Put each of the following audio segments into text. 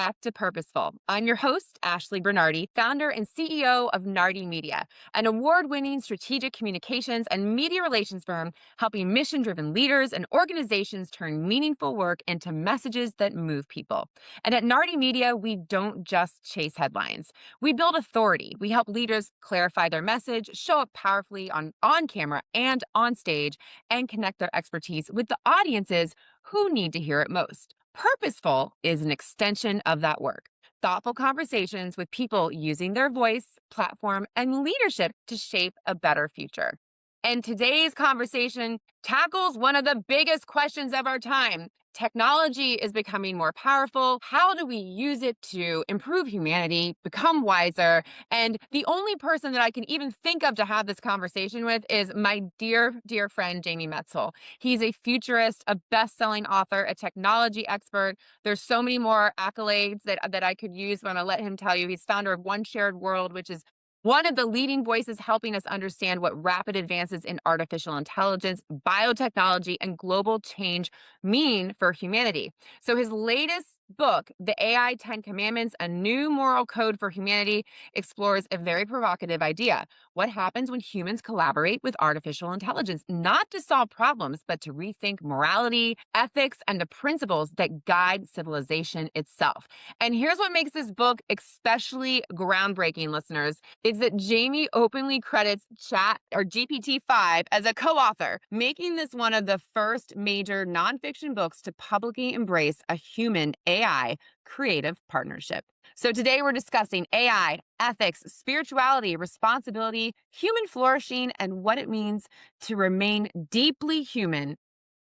back to Purposeful. I'm your host, Ashley Bernardi, founder and CEO of Nardi Media, an award winning strategic communications and media relations firm helping mission driven leaders and organizations turn meaningful work into messages that move people. And at Nardi Media, we don't just chase headlines, we build authority. We help leaders clarify their message, show up powerfully on camera and on stage, and connect their expertise with the audiences who need to hear it most. Purposeful is an extension of that work. Thoughtful conversations with people using their voice, platform, and leadership to shape a better future. And today's conversation tackles one of the biggest questions of our time. Technology is becoming more powerful. How do we use it to improve humanity, become wiser? And the only person that I can even think of to have this conversation with is my dear, dear friend, Jamie Metzl. He's a futurist, a best-selling author, a technology expert. There's so many more accolades that I could use, but I'm going to let him tell you. He's founder of One Shared World, which is one of the leading voices helping us understand what rapid advances in artificial intelligence, biotechnology, and global change mean for humanity. So his latest book, The AI 10 Commandments, A New Moral Code for Humanity, explores a very provocative idea. What happens when humans collaborate with artificial intelligence, not to solve problems, but to rethink morality, ethics, and the principles that guide civilization itself? And here's what makes this book especially groundbreaking, listeners, is that Jamie openly credits Chat or GPT-5 as a co-author, making this one of the first major nonfiction books to publicly embrace a human AI creative partnership. So today we're discussing AI, ethics, spirituality, responsibility, human flourishing, and what it means to remain deeply human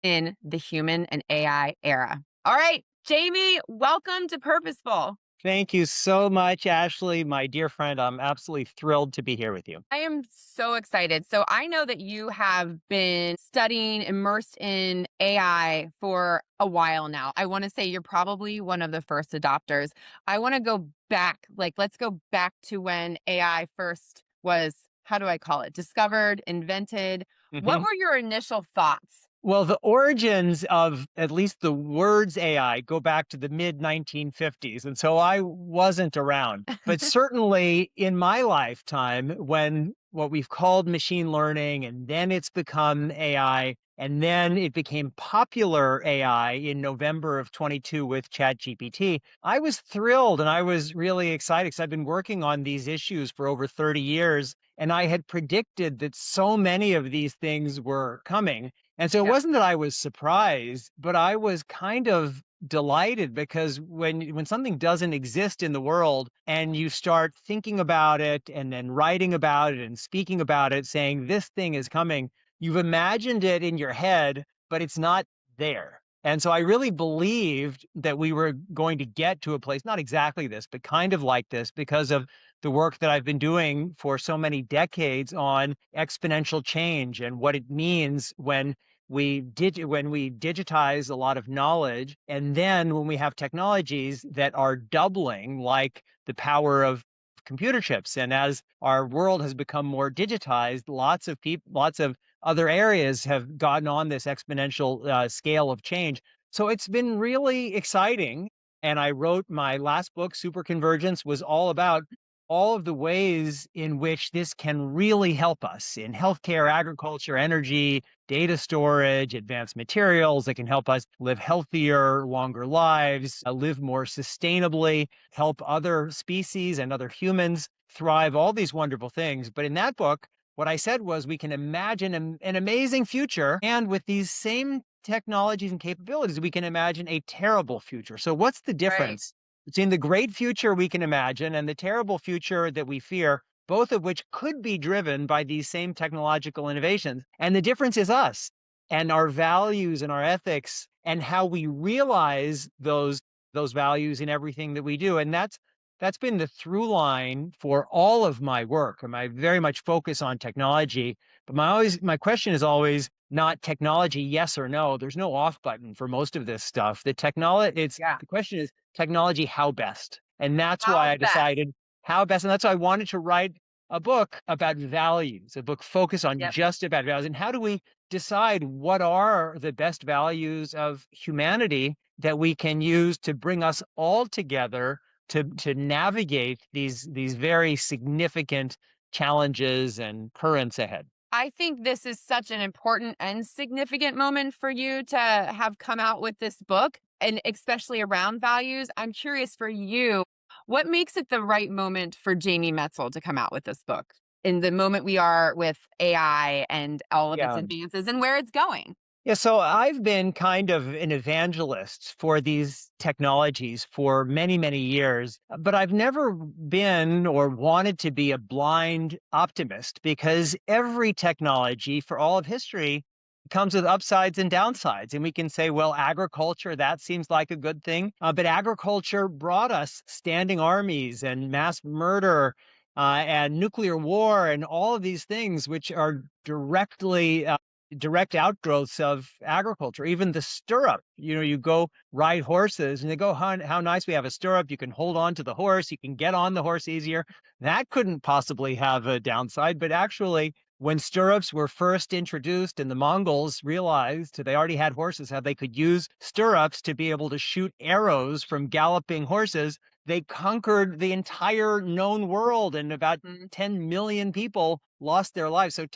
in the human and AI era. All right, Jamie, welcome to Purposeful. Thank you so much, Ashley, my dear friend. I'm absolutely thrilled to be here with you. I am so excited. So I know that you have been studying, immersed in AI for a while now. I want to say you're probably one of the first adopters. I want to go back, let's go back to when AI first was, how do I call it, discovered, invented. What Mhm. were your initial thoughts? Well, the origins of at least the words AI go back to the mid 1950s. And so I wasn't around. But certainly in my lifetime, when what we've called machine learning, and then it's become AI, and then it became popular AI in November of 22 with ChatGPT, I was thrilled and I was really excited because I've been working on these issues for over 30 years. And I had predicted that so many of these things were coming. And so it Yep. wasn't that I was surprised, but I was kind of delighted because when something doesn't exist in the world and you start thinking about it and then writing about it and speaking about it, saying this thing is coming, you've imagined it in your head, but it's not there. And so I really believed that we were going to get to a place, not exactly this, but kind of like this, because of the work that I've been doing for so many decades on exponential change and what it means when when we digitize a lot of knowledge, and then when we have technologies that are doubling, like the power of computer chips. And as our world has become more digitized, lots of other areas have gotten on this exponential scale of change. So it's been really exciting. And I wrote my last book, Super Convergence, was all about all of the ways in which this can really help us in healthcare, agriculture, energy, data storage, advanced materials that can help us live healthier, longer lives, live more sustainably, help other species and other humans thrive, all these wonderful things. But in that book, what I said was we can imagine an amazing future. And with these same technologies and capabilities, we can imagine a terrible future. So, what's the Right. difference between the great future we can imagine and the terrible future that we fear, both of which could be driven by these same technological innovations? And the difference is us and our values and our ethics and how we realize those values in everything that we do. And that's been the through line for all of my work. And I very much focus on technology, but my question is always not technology, yes or no. There's no off button for most of this stuff. Yeah. The question is technology, how best? And that's How why I best? decided how best. And that's why I wanted to write a book about values, a book focused on Yep. just about values. And how do we decide what are the best values of humanity that we can use to bring us all together to navigate these very significant challenges and currents ahead. I think this is such an important and significant moment for you to have come out with this book, and especially around values. I'm curious for you, what makes it the right moment for Jamie Metzl to come out with this book in the moment we are with AI and all of its Yeah. advances and where it's going? Yeah, so I've been kind of an evangelist for these technologies for many, many years, but I've never been or wanted to be a blind optimist because every technology for all of history comes with upsides and downsides. And we can say, well, agriculture, that seems like a good thing. But agriculture brought us standing armies and mass murder and nuclear war and all of these things, which are direct outgrowths of agriculture. Even the stirrup, you go ride horses and they go, how nice we have a stirrup. You can hold on to the horse, you can get on the horse easier. That couldn't possibly have a downside. But actually, when stirrups were first introduced and the Mongols realized they already had horses, how they could use stirrups to be able to shoot arrows from galloping horses, they conquered the entire known world, and about Mhm. 10 million people lost their lives. So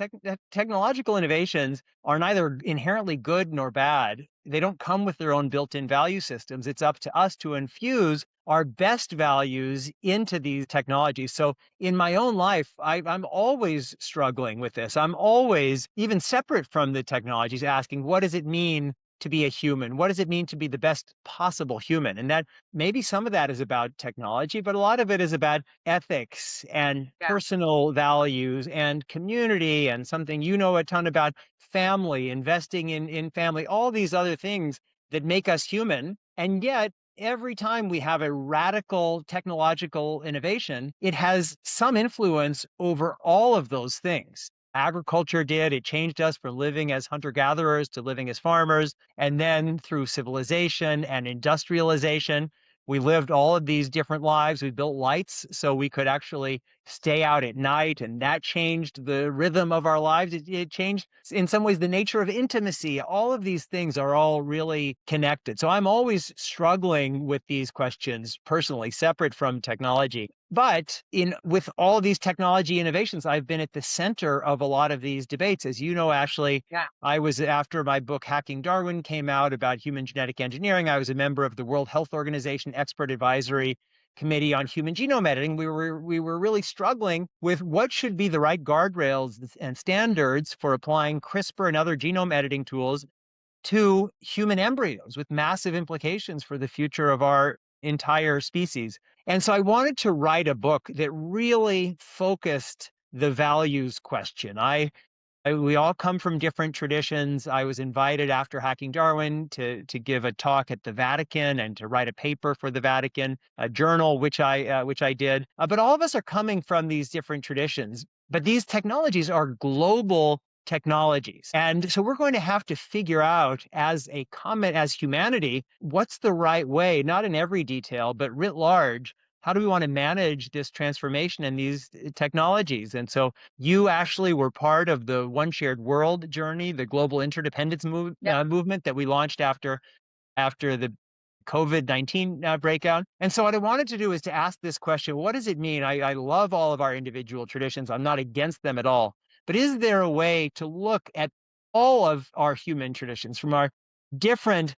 technological innovations are neither inherently good nor bad. They don't come with their own built-in value systems. It's up to us to infuse our best values into these technologies. So in my own life, I'm always struggling with this. I'm always, even separate from the technologies, asking, what does it mean to be a human? What does it mean to be the best possible human? And that maybe some of that is about technology, but a lot of it is about ethics and Yeah. personal values and community and something you know a ton about, family, investing in family, all these other things that make us human. And yet, every time we have a radical technological innovation, it has some influence over all of those things. Agriculture did. It changed us from living as hunter gatherers to living as farmers. And then through civilization and industrialization, we lived all of these different lives. We built lights so we could actually stay out at night, and that changed the rhythm of our lives. It changed, in some ways, the nature of intimacy. All of these things are all really connected. So I'm always struggling with these questions personally, separate from technology. But in with all these technology innovations, I've been at the center of a lot of these debates. As you know, Ashley, Yeah. I was, after my book Hacking Darwin came out about human genetic engineering, I was a member of the World Health Organization Expert Advisory Committee on Human Genome Editing. We were really struggling with what should be the right guardrails and standards for applying CRISPR and other genome editing tools to human embryos with massive implications for the future of our entire species. And so I wanted to write a book that really focused the values question. We all come from different traditions. I was invited after Hacking Darwin to give a talk at the Vatican and to write a paper for the Vatican, a journal, which I did. But all of us are coming from these different traditions. But these technologies are global technologies, and so we're going to have to figure out, as humanity, what's the right way, not in every detail, but writ large. How do we want to manage this transformation in these technologies? And so you actually were part of the One Shared World journey, the global interdependence movement that we launched after the COVID-19 breakout. And so what I wanted to do is to ask this question: what does it mean? I love all of our individual traditions. I'm not against them at all. But is there a way to look at all of our human traditions from our different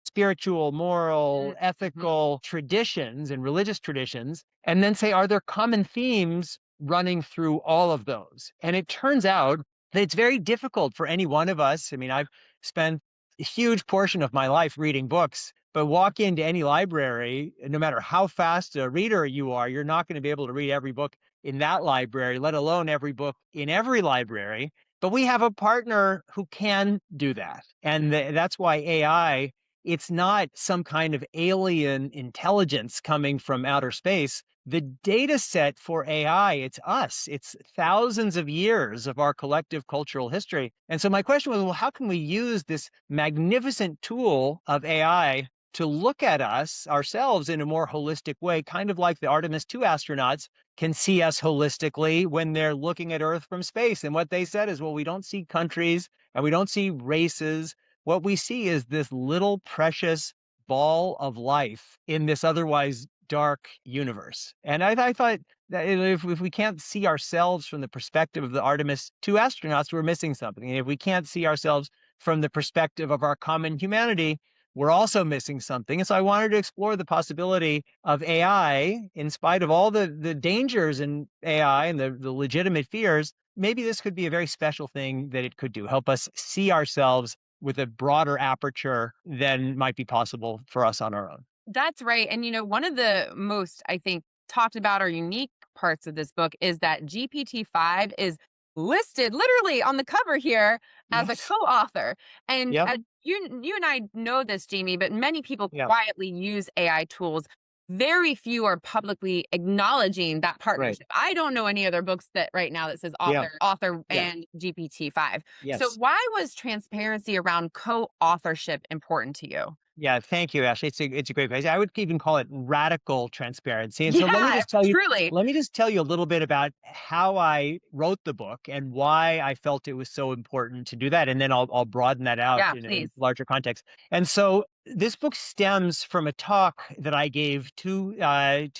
spiritual, moral, Mhm. ethical traditions and religious traditions, and then say, are there common themes running through all of those? And it turns out that it's very difficult for any one of us. I mean, I've spent a huge portion of my life reading books, but walk into any library, no matter how fast a reader you are, you're not going to be able to read every book in that library, let alone every book in every library. But we have a partner who can do that. And that's why AI, it's not some kind of alien intelligence coming from outer space. The data set for AI, it's us. It's thousands of years of our collective cultural history. And so my question was, well, how can we use this magnificent tool of AI to look at us ourselves in a more holistic way, kind of like the Artemis 2 astronauts can see us holistically when they're looking at Earth from space. And what they said is, well, we don't see countries and we don't see races. What we see is this little precious ball of life in this otherwise dark universe. And I thought that if we can't see ourselves from the perspective of the Artemis 2 astronauts, we're missing something. And if we can't see ourselves from the perspective of our common humanity, we're also missing something. And so I wanted to explore the possibility of AI, in spite of all the dangers in AI and the legitimate fears. Maybe this could be a very special thing that it could do, help us see ourselves with a broader aperture than might be possible for us on our own. That's right. And, one of the most, I think, talked about or unique parts of this book is that GPT-5 is listed literally on the cover here as a Yes. co-author. And Yep. you and I know this, Jamie, but many people Yep. quietly use AI tools. Very few are publicly acknowledging that Right. partnership. I don't know any other books that right now that says Yeah. author Yeah. and GPT-5. So Yes. why was transparency around co-authorship important to you? Yeah, thank you, Ashley. It's a great place. I would even call it radical transparency. And so Yeah, truly. let me just tell you a little bit about how I wrote the book and why I felt it was so important to do that. And then I'll broaden that out Yeah, in please. larger context. And so this book stems from a talk that I gave 2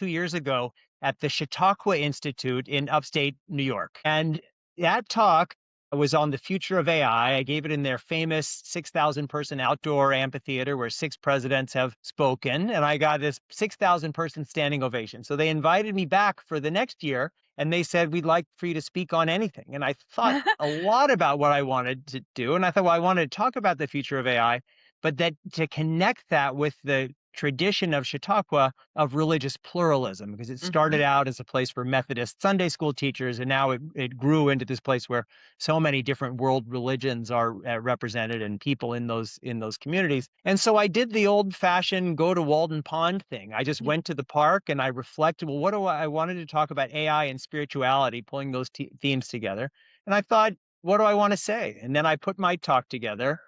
years ago at the Chautauqua Institute in upstate New York. And that talk was on the future of AI. I gave it in their famous 6,000 person outdoor amphitheater where six presidents have spoken. And I got this 6,000 person standing ovation. So they invited me back for the next year and they said, "We'd like for you to speak on anything." And I thought a lot about what I wanted to do. And I thought, well, I wanted to talk about the future of AI, but that to connect that with the tradition of Chautauqua of religious pluralism, because it started Mhm. out as a place for Methodist Sunday school teachers, and now it grew into this place where so many different world religions are represented and people in those communities. And so I did the old fashioned go to Walden Pond thing. I just went to the park and I reflected, well, what do I wanted to talk about AI and spirituality, pulling those themes together. And I thought, what do I want to say? And then I put my talk together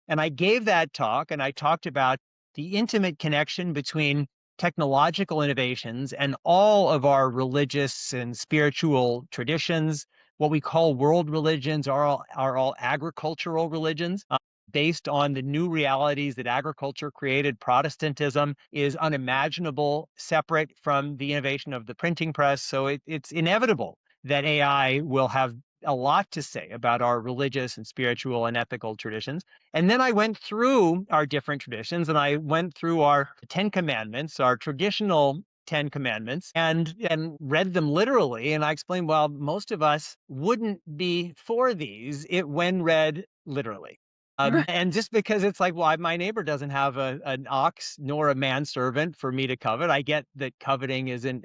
and I gave that talk and I talked about the intimate connection between technological innovations and all of our religious and spiritual traditions. What we call world religions are all agricultural religions. Based on the new realities that agriculture created, Protestantism is unimaginable separate from the innovation of the printing press. So it's inevitable that AI will have a lot to say about our religious and spiritual and ethical traditions. And then I went through our different traditions and I went through our 10 commandments, our traditional 10 commandments, and read them literally. And I explained, well, most of us wouldn't be for these it when read literally. And just because it's like, well, my neighbor doesn't have an ox nor a manservant for me to covet. I get that coveting isn't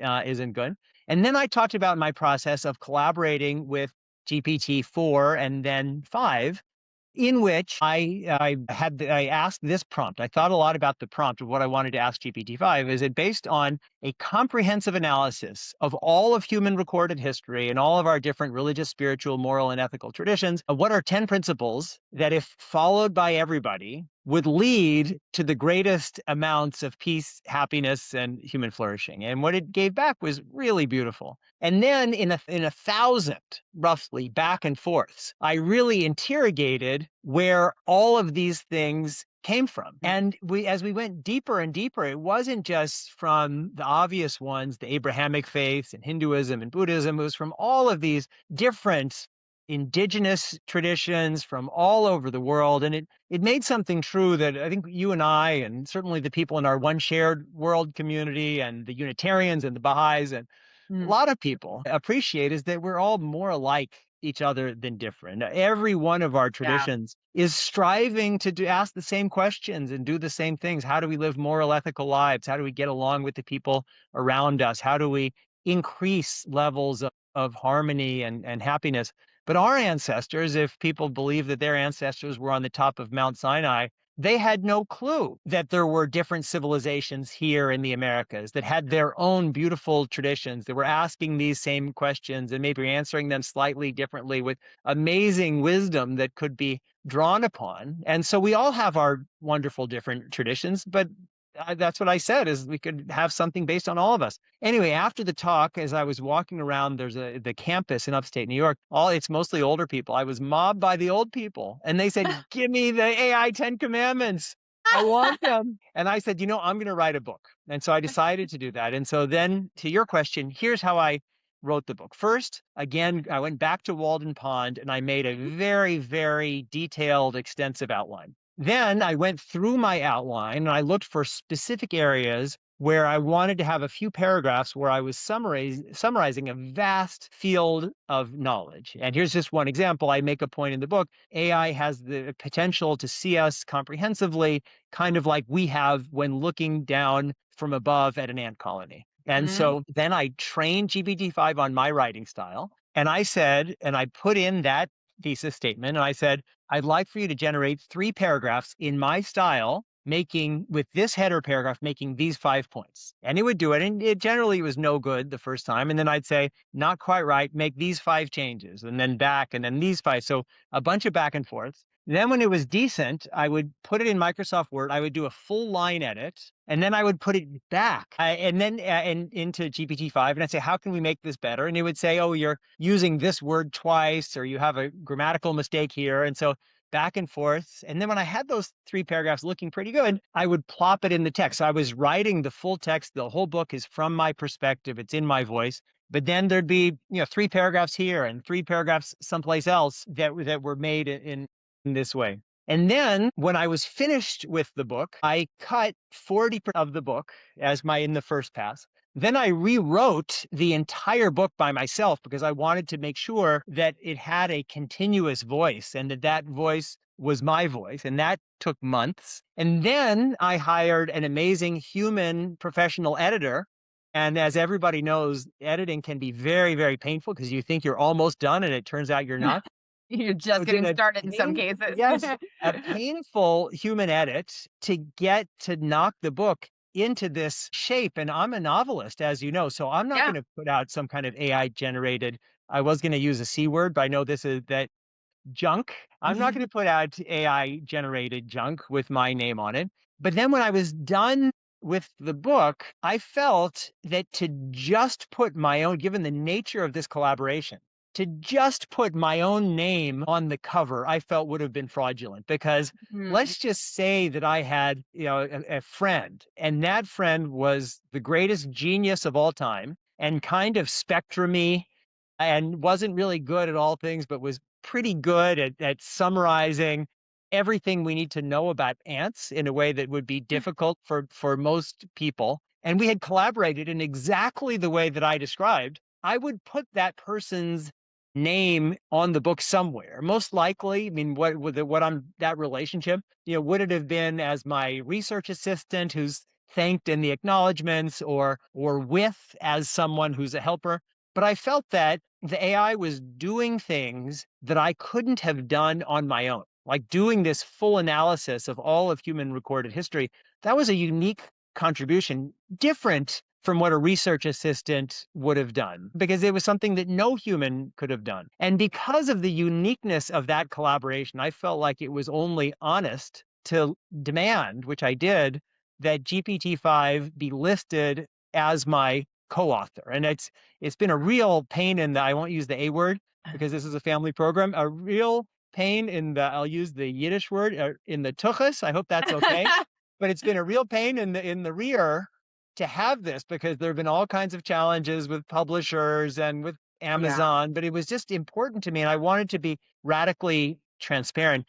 good. And then I talked about my process of collaborating with GPT-4 and then 5, in which I asked this prompt. I thought a lot about the prompt of what I wanted to ask GPT-5. Is it based on a comprehensive analysis of all of human recorded history and all of our different religious, spiritual, moral, and ethical traditions? What are 10 principles that, if followed by everybody, would lead to the greatest amounts of peace, happiness, and human flourishing? And what it gave back was really beautiful. And then in a thousand, roughly, back and forths, I really interrogated where all of these things came from. And as we went deeper and deeper, it wasn't just from the obvious ones, the Abrahamic faiths and Hinduism and Buddhism. It was from all of these different indigenous traditions from all over the world. And it made something true that I think you and I, and certainly the people in our one shared world community and the Unitarians and the Baha'is and a Mm, lot of people appreciate, is that we're all more alike each other than different. Every one of our yeah. traditions is striving to ask the same questions and do the same things. How do we live moral, ethical lives? How do we get along with the people around us? How do we increase levels of harmony and happiness? But our ancestors, if people believe that their ancestors were on the top of Mount Sinai, they had no clue that there were different civilizations here in the Americas that had their own beautiful traditions that were asking these same questions and maybe answering them slightly differently with amazing wisdom that could be drawn upon. And so we all have our wonderful different traditions, but that's what I said, is we could have something based on all of us. Anyway, after the talk, as I was walking around, there's the campus in upstate New York. It's mostly older people. I was mobbed by the old people, and they said, "Give me the AI 10 Commandments." I want them. And I said, I'm going to write a book. And so I decided to do that. And so then to your question, here's how I wrote the book. First, again, I went back to Walden Pond and I made a very, very detailed, extensive outline. Then I went through my outline and I looked for specific areas where I wanted to have a few paragraphs where I was summarizing a vast field of knowledge. And here's just one example. I make a point in the book. AI has the potential to see us comprehensively, kind of like we have when looking down from above at an ant colony. And Mhm. so then I trained GPT-5 on my writing style. And I said, and I put in that thesis statement, and I said, I'd like for you to generate 3 paragraphs in my style, making with this header paragraph, making these 5 points. And it would do it. And it generally was no good the first time. And then I'd say, not quite right, make these 5 changes, and then back, and then these 5. So a bunch of back and forths. Then when it was decent, I would put it in Microsoft Word. I would do a full line edit, and then I would put it back and then into GPT-5, and I'd say, how can we make this better? And it would say, oh, you're using this word twice, or you have a grammatical mistake here. And so back and forth. And then when I had those 3 paragraphs looking pretty good, I would plop it in the text. So I was writing the full text. The whole book is from my perspective. It's in my voice. But then there'd be, 3 paragraphs here and 3 paragraphs someplace else that were made in this way. And then when I was finished with the book, I cut 40% of the book as my in the first pass. Then I rewrote the entire book by myself because I wanted to make sure that it had a continuous voice and that voice was my voice. And that took months. And then I hired an amazing human professional editor. And as everybody knows, editing can be very, very painful because you think you're almost done and it turns out you're not. You're So just did getting a started in some cases. yes, a painful human edit to get to knock the book into this shape. And I'm a novelist, as you know, so I'm not Yeah. going to put out some kind of AI generated. I was going to use a C word, but I know this is that junk. I'm not going to put out AI generated junk with my name on it. But then when I was done with the book, I felt that to just put my own, given the nature of this collaboration, to just put my own name on the cover, I felt would have been fraudulent because Mhm. let's just say that I had, a friend and that friend was the greatest genius of all time and kind of spectrumy and wasn't really good at all things, but was pretty good at summarizing everything we need to know about ants in a way that would be difficult for most people. And we had collaborated in exactly the way that I described. I would put that person's name on the book somewhere. Most likely, I mean, what I'm that relationship, would it have been as my research assistant who's thanked in the acknowledgments or with as someone who's a helper? But I felt that the AI was doing things that I couldn't have done on my own, like doing this full analysis of all of human recorded history. That was a unique contribution, different from what a research assistant would have done, because it was something that no human could have done. And because of the uniqueness of that collaboration, I felt like it was only honest to demand, which I did, that GPT-5 be listed as my co-author. And it's been a real pain in the, I won't use the A word because this is a family program, a real pain in the, I'll use the Yiddish word, in the tuchus. I hope that's okay. But it's been a real pain in the rear to have this because there have been all kinds of challenges with publishers and with Yeah. Amazon, but it was just important to me and I wanted to be radically transparent.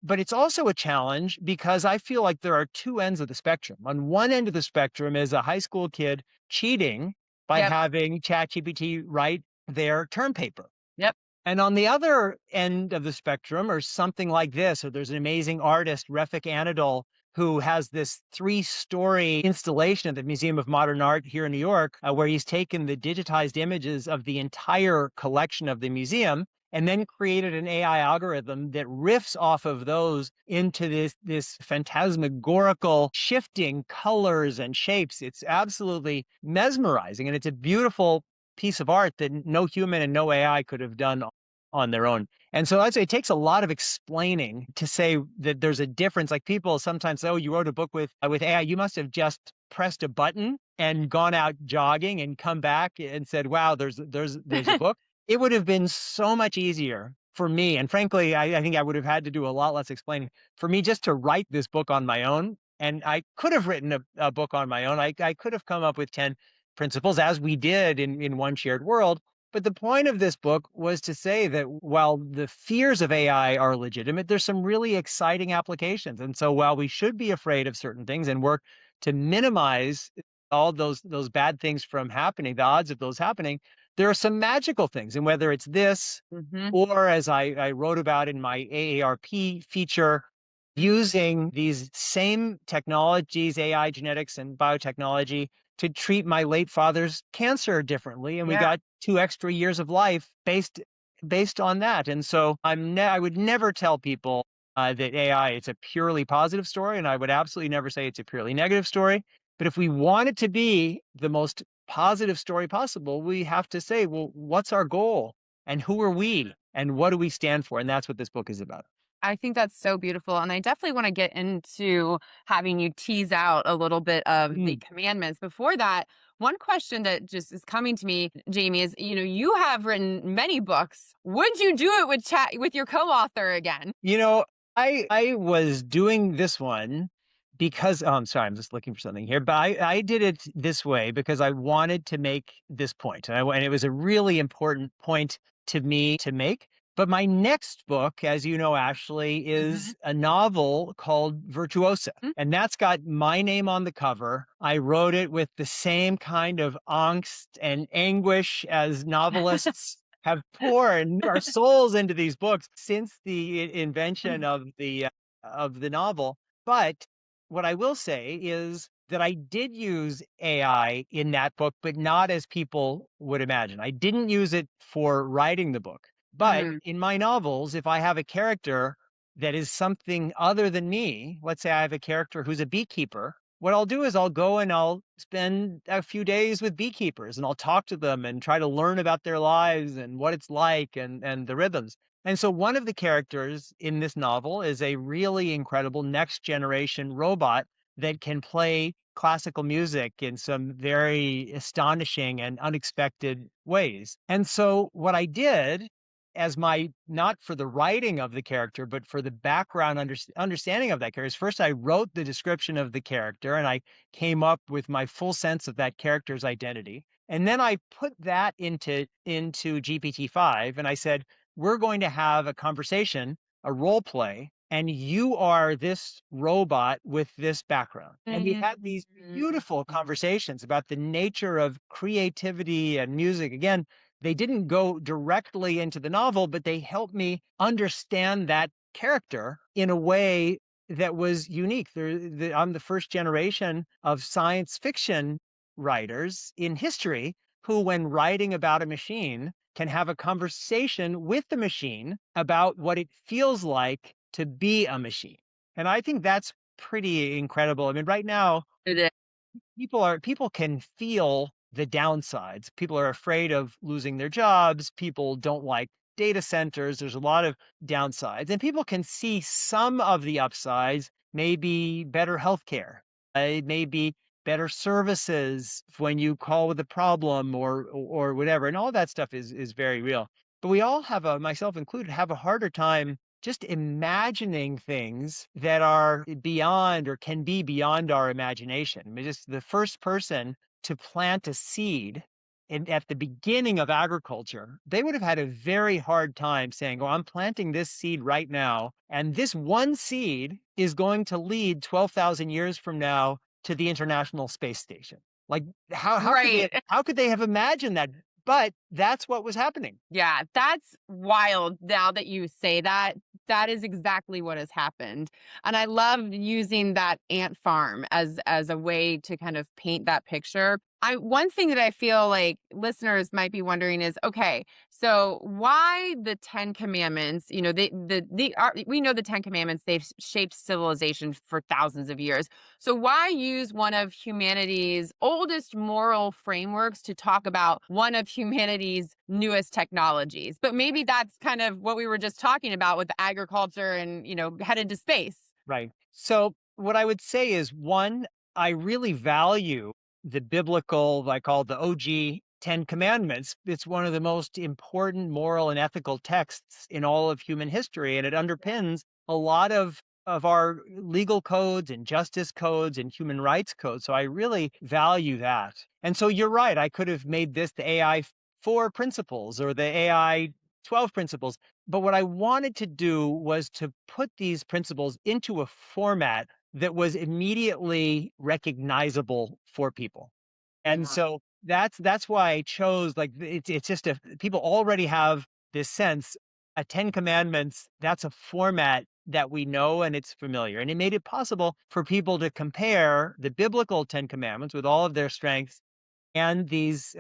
But it's also a challenge because I feel like there are 2 ends of the spectrum. On one end of the spectrum is a high school kid cheating by Yep. having ChatGPT write their term paper. Yep. And on the other end of the spectrum, or something like this, or there's an amazing artist, Refik Anadol, who has this 3-story installation at the Museum of Modern Art here in New York, where he's taken the digitized images of the entire collection of the museum and then created an AI algorithm that riffs off of those into this phantasmagorical shifting colors and shapes. It's absolutely mesmerizing, and it's a beautiful piece of art that no human and no AI could have done on their own. And so I'd say it takes a lot of explaining to say that there's a difference. Like people sometimes say, "Oh, you wrote a book with AI. You must have just pressed a button and gone out jogging and come back and said, 'Wow, there's a book.'" It would have been so much easier for me, and frankly, I think I would have had to do a lot less explaining for me just to write this book on my own. And I could have written a book on my own. I could have come up with 10 principles as we did in One Shared World. But the point of this book was to say that while the fears of AI are legitimate, there's some really exciting applications. And so while we should be afraid of certain things and work to minimize all those bad things from happening, the odds of those happening, there are some magical things. And whether it's this Hmm. or as I wrote about in my AARP feature, using these same technologies, AI, genetics, and biotechnology, to treat my late father's cancer differently, and we Yeah. got 2 extra years of life based on that. And so I would never tell people that AI it's a purely positive story, and I would absolutely never say it's a purely negative story. But if we want it to be the most positive story possible, we have to say, well, what's our goal? And who are we? And what do we stand for? And that's what this book is about. I think that's so beautiful. And I definitely want to get into having you tease out a little bit of the Mm. commandments. Before that, one question that just is coming to me, Jamie, is you have written many books. Would you do it with chat with your co-author again? You know, I was doing this one because I'm sorry, I'm just looking for something here, but I did it this way because I wanted to make this point, and it was a really important point to me to make. But my next book, as you know, Ashley, Hmm. is a novel called Virtuosa, and that's got my name on the cover. I wrote it with the same kind of angst and anguish as novelists have poured our souls into these books since the invention of the novel. But what I will say is that I did use AI in that book, but not as people would imagine. I didn't use it for writing the book. But Hmm. in my novels, if I have a character that is something other than me, let's say I have a character who's a beekeeper, what I'll do is I'll go and I'll spend a few days with beekeepers and I'll talk to them and try to learn about their lives and what it's like and the rhythms. And so one of the characters in this novel is a really incredible next generation robot that can play classical music in some very astonishing and unexpected ways. And so what I did as my not for the writing of the character, but for the background understanding of that character is first I wrote the description of the character and I came up with my full sense of that character's identity. And then I put that into GPT-5 and I said, we're going to have a conversation, a role play, and you are this robot with this background. And we had these beautiful conversations about the nature of creativity and music. Again, they didn't go directly into the novel, but they helped me understand that character in a way that was unique. I'm the first generation of science fiction writers in history who, when writing about a machine, can have a conversation with the machine about what it feels like to be a machine. And I think that's pretty incredible. I mean, right now, It is. people can feel the downsides. People are afraid of losing their jobs. People don't like data centers. There's a lot of downsides, and people can see some of the upsides, maybe better healthcare, maybe better services when you call with a problem or whatever. And all that stuff is very real. But we all have myself included, have a harder time just imagining things that are beyond or can be beyond our imagination. I mean, just the first person to plant a seed at the beginning of agriculture, they would have had a very hard time saying, "Oh, I'm planting this seed right now, and this one seed is going to lead 12,000 years from now to the International Space Station." Like, Right. how could they have imagined that? But that's what was happening. Yeah, that's wild now that you say that. That is exactly what has happened. And I love using that ant farm as a way to kind of paint that picture. I One thing that I feel like listeners might be wondering is, okay, so why the 10 commandments, we know the 10 commandments, they've shaped civilization for thousands of years. So why use one of humanity's oldest moral frameworks to talk about one of humanity's newest technologies? But maybe that's kind of what we were just talking about with the agriculture and, headed to space. Right. So what I would say is one, I really value the biblical, I call the OG Ten Commandments. It's one of the most important moral and ethical texts in all of human history, and it underpins a lot of our legal codes and justice codes and human rights codes. So I really value that. And so you're right. I could have made this the AI 4 principles or the AI 12 principles. But what I wanted to do was to put these principles into a format that was immediately recognizable for people. And Yeah. so that's why I chose, like, it's just a people already have this sense, a 10 commandments, that's a format that we know and it's familiar. And it made it possible for people to compare the biblical 10 commandments with all of their strengths and these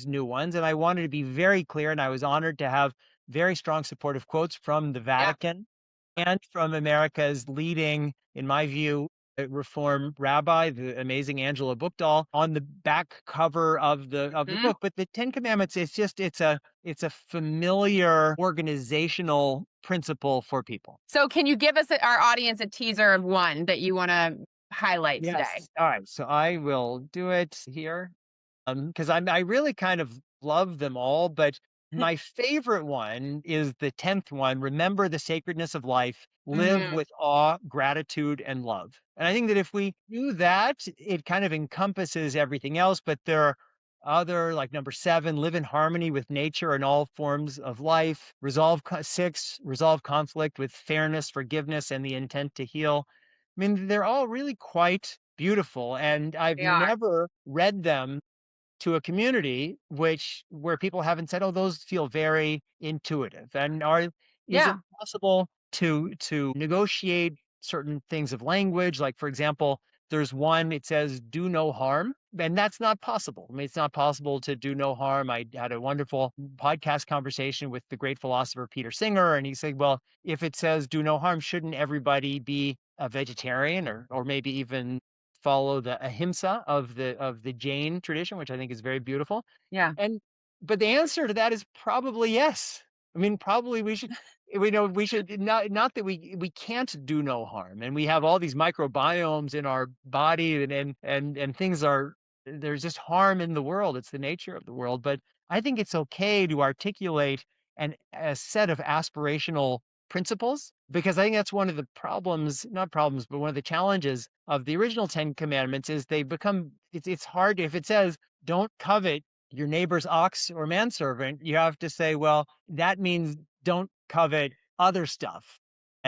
new ones. And I wanted to be very clear, and I was honored to have very strong supportive quotes from the Yeah. Vatican and from America's leading, in my view, Reform rabbi, the amazing Angela Bookdahl, on the back cover of the Mhm. book. But the Ten Commandments, it's a familiar organizational principle for people. So, can you give us our audience a teaser of one that you want to highlight today? Yes. All right. So I will do it here. Because I really kind of love them all, but my favorite one is the 10th one. Remember the sacredness of life, live Mhm. with awe, gratitude, and love. And I think that if we do that, it kind of encompasses everything else. But there are other, like number 7, live in harmony with nature and all forms of life. 6, resolve conflict with fairness, forgiveness, and the intent to heal. I mean, they're all really quite beautiful, and I've They are. never read them to a community where people haven't said, "Oh, those feel very intuitive." And is it Yeah. possible to negotiate certain things of language? Like, for example, there's one, it says, "Do no harm," and that's not possible. I mean, it's not possible to do no harm. I had a wonderful podcast conversation with the great philosopher Peter Singer, and he said, "Well, if it says do no harm, shouldn't everybody be a vegetarian or maybe even follow the ahimsa of the Jain tradition, which I think is very beautiful?" Yeah. And but the answer to that is probably yes. I mean, probably we should not that we can't do no harm, and we have all these microbiomes in our body, and things are there's just harm in the world. It's the nature of the world. But I think it's okay to articulate a set of aspirational principles, because I think that's one of the problems, not problems, but one of the challenges of the original 10 commandments is they become it's hard if it says don't covet your neighbor's ox or manservant, you have to say, well, that means don't covet other stuff.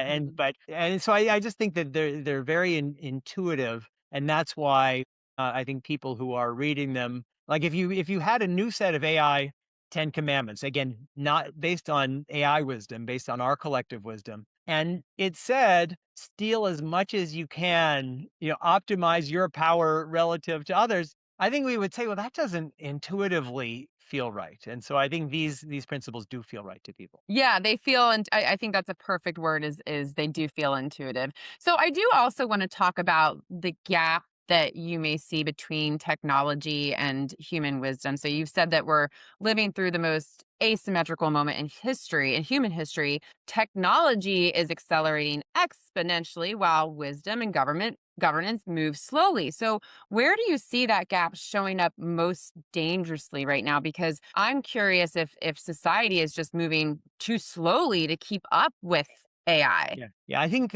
Mhm. And so I just think that they're very intuitive, and that's why I think people who are reading them, like if you had a new set of AI 10 commandments, again, not based on AI wisdom, based on our collective wisdom, and it said, steal as much as you can, optimize your power relative to others. I think we would say, well, that doesn't intuitively feel right. And so I think these principles do feel right to people. Yeah, they feel, and I think that's a perfect word, is they do feel intuitive. So I do also want to talk about the gap that you may see between technology and human wisdom. So you've said that we're living through the most asymmetrical moment in human history. Technology is accelerating exponentially while wisdom and governance move slowly. So where do you see that gap showing up most dangerously right now? Because I'm curious if society is just moving too slowly to keep up with AI. Yeah. Yeah. I think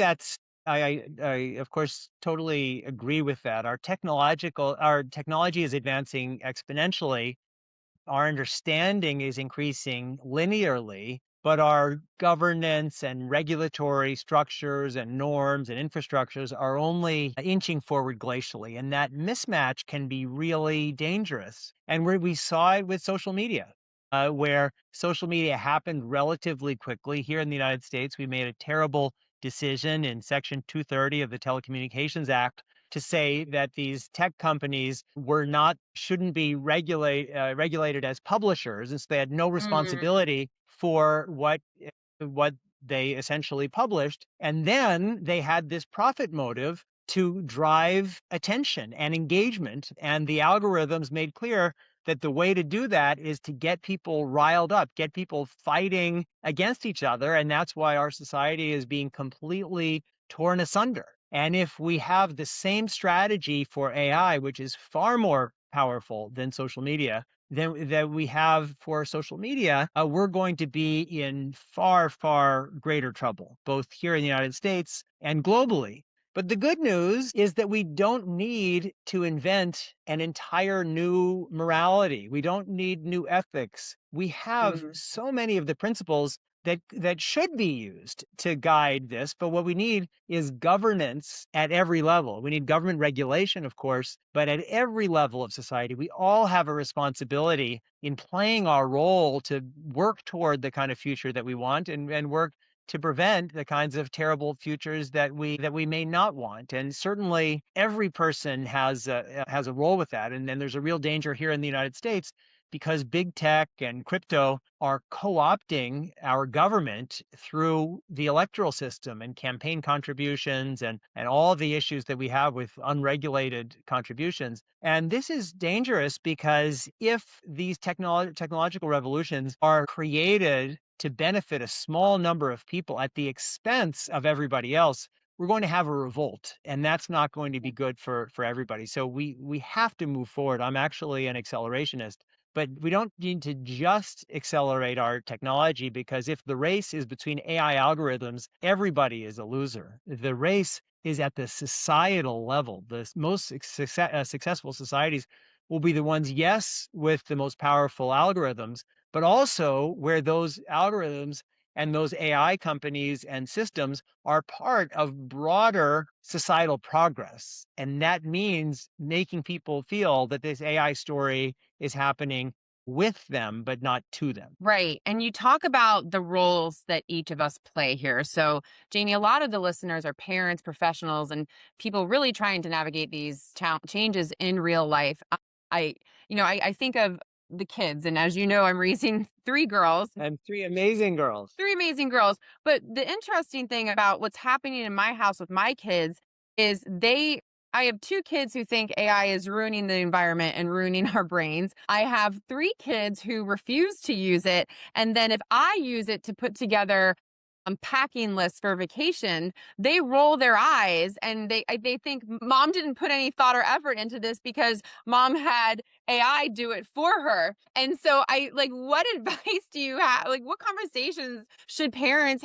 I of course totally agree with that. Our technology is advancing exponentially, our understanding is increasing linearly, but our governance and regulatory structures and norms and infrastructures are only inching forward glacially. And that mismatch can be really dangerous. And we saw it with social media, where social media happened relatively quickly. Here in the United States, we made a terrible decision in Section 230 of the Telecommunications Act to say that these tech companies shouldn't be regulated as publishers, and so they had no Mm. responsibility for what they essentially published. And then they had this profit motive to drive attention and engagement, and the algorithms made clear that the way to do that is to get people riled up, get people fighting against each other, and that's why our society is being completely torn asunder. And if we have the same strategy for AI, which is far more powerful than social media, than that we have for social media, we're going to be in far, far greater trouble, both here in the United States and globally. But the good news is that we don't need to invent an entire new morality. We don't need new ethics. We have Mm. so many of the principles that should be used to guide this, but what we need is governance at every level. We need government regulation, of course, but at every level of society, we all have a responsibility in playing our role to work toward the kind of future that we want and work to prevent the kinds of terrible futures that we may not want. And certainly every person has a role with that. And then there's a real danger here in the United States because big tech and crypto are co-opting our government through the electoral system and campaign contributions and all the issues that we have with unregulated contributions. And this is dangerous because if these technological revolutions are created to benefit a small number of people at the expense of everybody else, we're going to have a revolt, and that's not going to be good for everybody. So we have to move forward. I'm actually an accelerationist, but we don't need to just accelerate our technology, because if the race is between AI algorithms, everybody is a loser. The race is at the societal level. The most successful societies will be the ones, yes, with the most powerful algorithms, but also where those algorithms and those AI companies and systems are part of broader societal progress. And that means making people feel that this AI story is happening with them, but not to them. Right. And you talk about the roles that each of us play here. So, Jamie, a lot of the listeners are parents, professionals, and people really trying to navigate these changes in real life. I, I think of the kids, and as you know, I'm raising three girls, And three amazing girls. three amazing girls. But the interesting thing about what's happening in my house with my kids is I have two kids who think AI is ruining the environment and ruining our brains. I have three kids who refuse to use it. And then if I use it to put together packing lists for vacation, they roll their eyes and they think mom didn't put any thought or effort into this because mom had AI do it for her. And so I like, what advice do you have? Like, what conversations should parents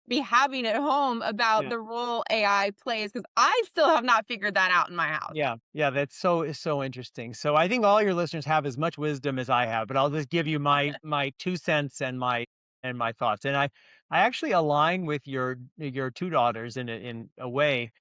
be having at home about Yeah. the role AI plays? Because I still have not figured that out in my house. Yeah, yeah, that's so interesting. So I think all your listeners have as much wisdom as I have, but I'll just give you my 2 cents and my thoughts. And I actually align with your two daughters in a way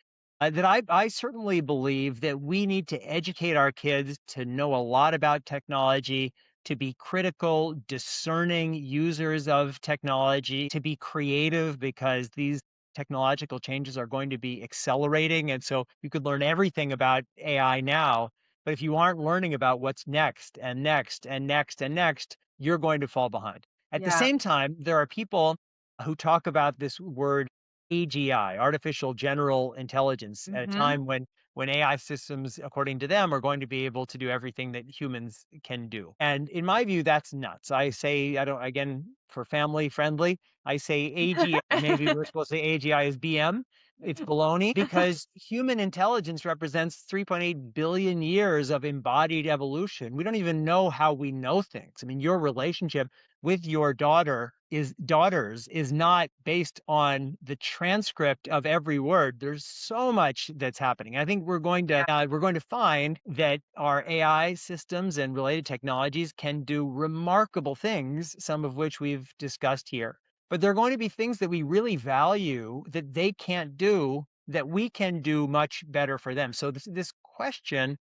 that I certainly believe that we need to educate our kids to know a lot about technology, to be critical, discerning users of technology, to be creative, because these technological changes are going to be accelerating. And so you could learn everything about AI now, but if you aren't learning about what's next and next and next and next, you're going to fall behind. At the Yeah. same time, there are people who talk about this word AGI, artificial general intelligence, at a Hmm. time when AI systems, according to them, are going to be able to do everything that humans can do. And in my view, that's nuts. I say, I don't, again, for family friendly, I say AGI. Maybe we're supposed to say AGI is BM. It's baloney, because human intelligence represents 3.8 billion years of embodied evolution. We don't even know how we know things. I mean, your relationship with your daughters is not based on the transcript of every word. There's so much that's happening. I think we're going to find that our AI systems and related technologies can do remarkable things, some of which we've discussed here. But there are going to be things that we really value that they can't do that we can do much better for them. So this question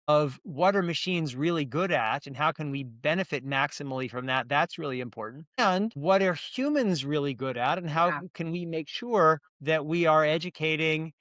of what are machines really good at and how can we benefit maximally from that, that's really important. And what are humans really good at and how Yeah. can we make sure that we are educating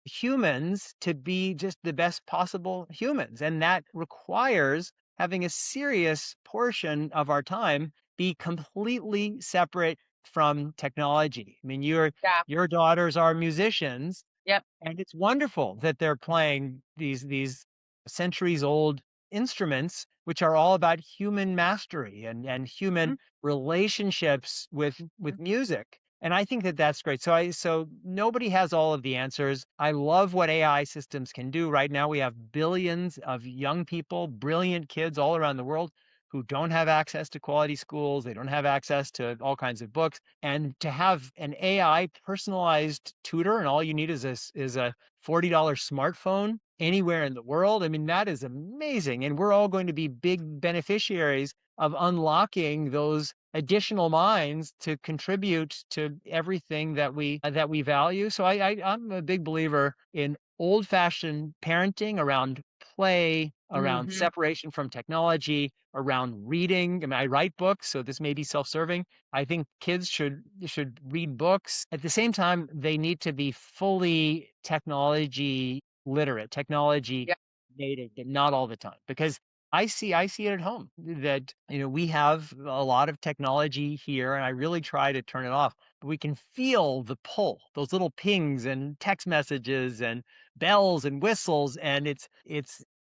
humans to be just the best possible humans? And that requires having a serious portion of our time be completely separate from technology. I mean, Yeah. your daughters are musicians, Yep. and it's wonderful that they're playing these centuries old instruments, which are all about human mastery and human Mhm. relationships with music. And I think that that's great. So nobody has all of the answers. I love what AI systems can do. Right now, we have billions of young people, brilliant kids all around the world who don't have access to quality schools, they don't have access to all kinds of books, and to have an AI personalized tutor, and all you need is a $40 smartphone anywhere in the world. I mean, that is amazing, and we're all going to be big beneficiaries of unlocking those additional minds to contribute to everything that we value. So I'm a big believer in old-fashioned parenting around play, around Hmm. separation from technology, around reading. I mean, I write books, so this may be self-serving. I think kids should read books. At the same time, they need to be fully technology literate, technology Yeah. native, but not all the time. Because I see it at home that, we have a lot of technology here, and I really try to turn it off, but we can feel the pull, those little pings and text messages and bells and whistles, and it's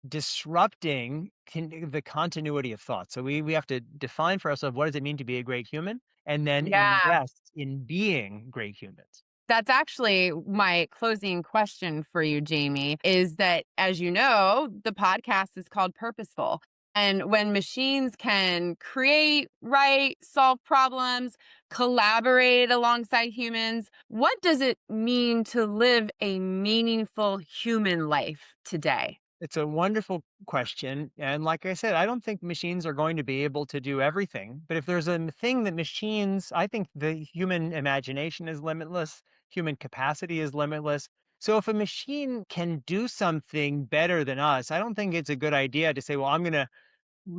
disrupting the continuity of thought. So we have to define for ourselves, what does it mean to be a great human, and then Yeah. invest in being great humans. That's actually my closing question for you, Jamie, is that, as you know, the podcast is called Purposeful. And when machines can create, write, solve problems, collaborate alongside humans, what does it mean to live a meaningful human life today? It's a wonderful question. And like I said, I don't think machines are going to be able to do everything. But if there's a thing that machines, I think the human imagination is limitless, human capacity is limitless. So if a machine can do something better than us, I don't think it's a good idea to say, well, I'm going to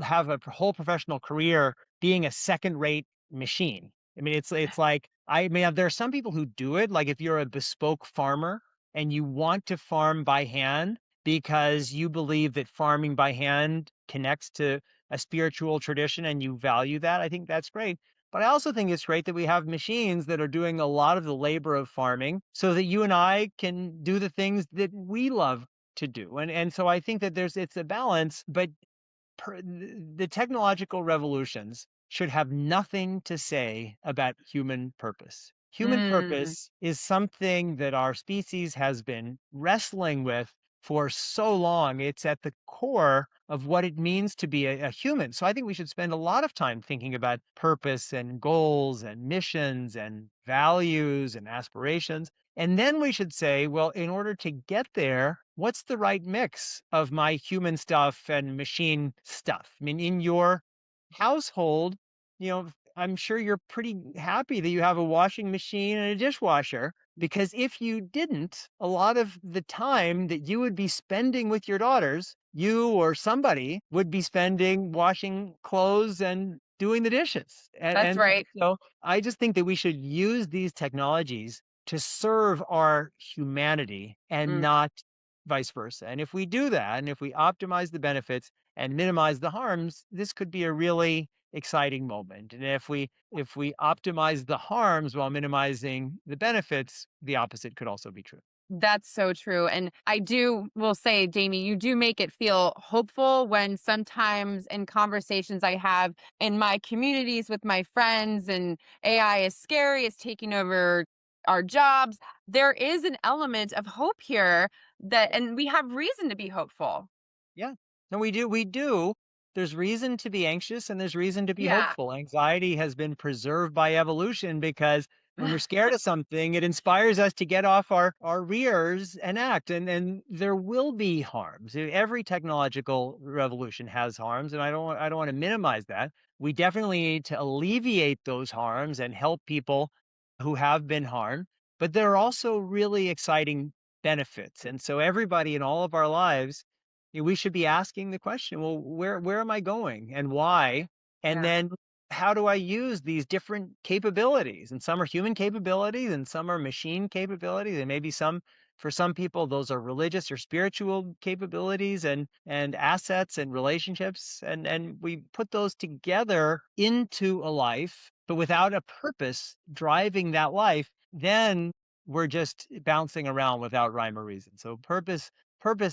have a whole professional career being a second-rate machine. I mean, it's like, I mean, there are some people who do it, like if you're a bespoke farmer and you want to farm by hand because you believe that farming by hand connects to a spiritual tradition and you value that, I think that's great. But I also think it's great that we have machines that are doing a lot of the labor of farming so that you and I can do the things that we love to do. And so I think that it's a balance, but the technological revolutions should have nothing to say about human purpose. Human Mm, purpose is something that our species has been wrestling with for so long. It's at the core of what it means to be a human. So I think we should spend a lot of time thinking about purpose and goals and missions and values and aspirations. And then we should say, well, in order to get there, what's the right mix of my human stuff and machine stuff? I mean, in your household, I'm sure you're pretty happy that you have a washing machine and a dishwasher, because if you didn't, a lot of the time that you would be spending with your daughters, you or somebody would be spending washing clothes and doing the dishes. that's And right. so I just think that we should use these technologies to serve our humanity and Mm. not vice versa. And if we do that, and if we optimize the benefits and minimize the harms, this could be a really exciting moment. And if we optimize the harms while minimizing the benefits, the opposite could also be true. That's so true. And I do will say, Jamie, you do make it feel hopeful when sometimes in conversations I have in my communities with my friends and AI is scary, it's taking over our jobs. There is an element of hope here and we have reason to be hopeful. Yeah. No, we do. There's reason to be anxious and there's reason to be Yeah. hopeful. Anxiety has been preserved by evolution because when we're scared of something, it inspires us to get off our rears and act. And there will be harms. Every technological revolution has harms, and I don't want to minimize that. We definitely need to alleviate those harms and help people who have been harmed. But there are also really exciting benefits. And so everybody in all of our lives, we should be asking the question, well, where am I going and why? And Yeah. then how do I use these different capabilities? And some are human capabilities and some are machine capabilities. And maybe for some people, those are religious or spiritual capabilities and assets and relationships. And we put those together into a life, but without a purpose driving that life, then we're just bouncing around without rhyme or reason. So purpose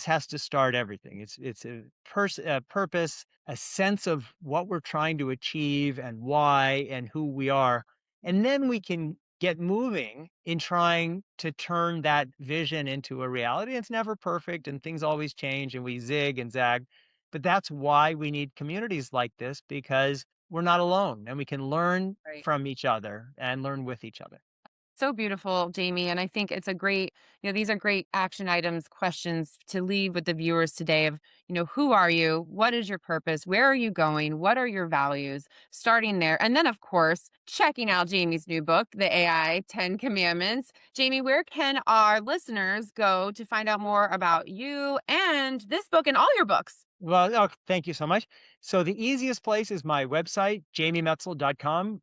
has to start everything. It's a purpose, a sense of what we're trying to achieve and why and who we are. And then we can get moving in trying to turn that vision into a reality. It's never perfect and things always change and we zig and zag. But that's why we need communities like this because we're not alone and we can learn Right. from each other and learn with each other. So beautiful, Jamie. And I think it's a great, these are great action items, questions to leave with the viewers today of, who are you? What is your purpose? Where are you going? What are your values? Starting there. And then, of course, checking out Jamie's new book, The AI 10 Commandments. Jamie, where can our listeners go to find out more about you and this book and all your books? Well, oh, thank you so much. So the easiest place is my website, jamiemetzl.com,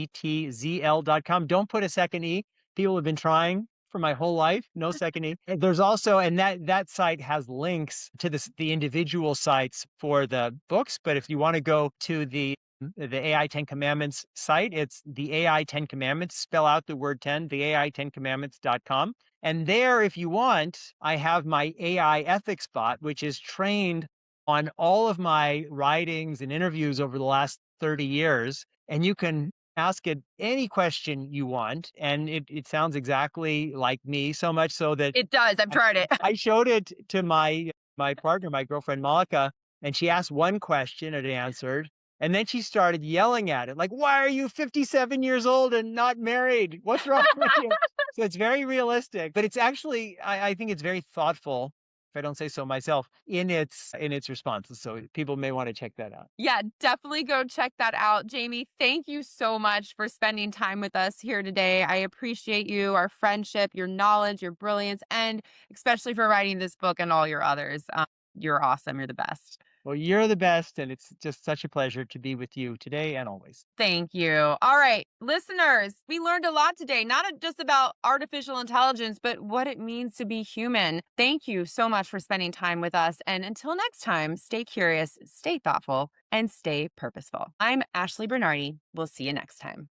JAMIEMETZL.com. Don't put a second E. People have been trying for my whole life. No second E. And there's also, and that site has links to the individual sites for the books. But if you want to go to the AI 10 Commandments site, it's the AI 10 Commandments, spell out the word 10, the AI 10 Commandments.com. And there, if you want, I have my AI ethics bot, which is trained on all of my writings and interviews over the last 30 years. And you can ask it any question you want. And it sounds exactly like me, so much so that It does. I've I, tried it. I showed it to my partner, my girlfriend Malika, and she asked one question, it answered. And then she started yelling at it, like, why are you 57 years old and not married? What's wrong with you? So it's very realistic, but it's actually, I think it's very thoughtful, if I don't say so myself, in its responses. So people may want to check that out. Yeah, definitely go check that out. Jamie, thank you so much for spending time with us here today. I appreciate you, our friendship, your knowledge, your brilliance, and especially for writing this book and all your others. You're awesome. You're the best. Well, you're the best, and it's just such a pleasure to be with you today and always. Thank you. All right, listeners, we learned a lot today, not just about artificial intelligence, but what it means to be human. Thank you so much for spending time with us. And until next time, stay curious, stay thoughtful, and stay purposeful. I'm Ashley Bernardi. We'll see you next time.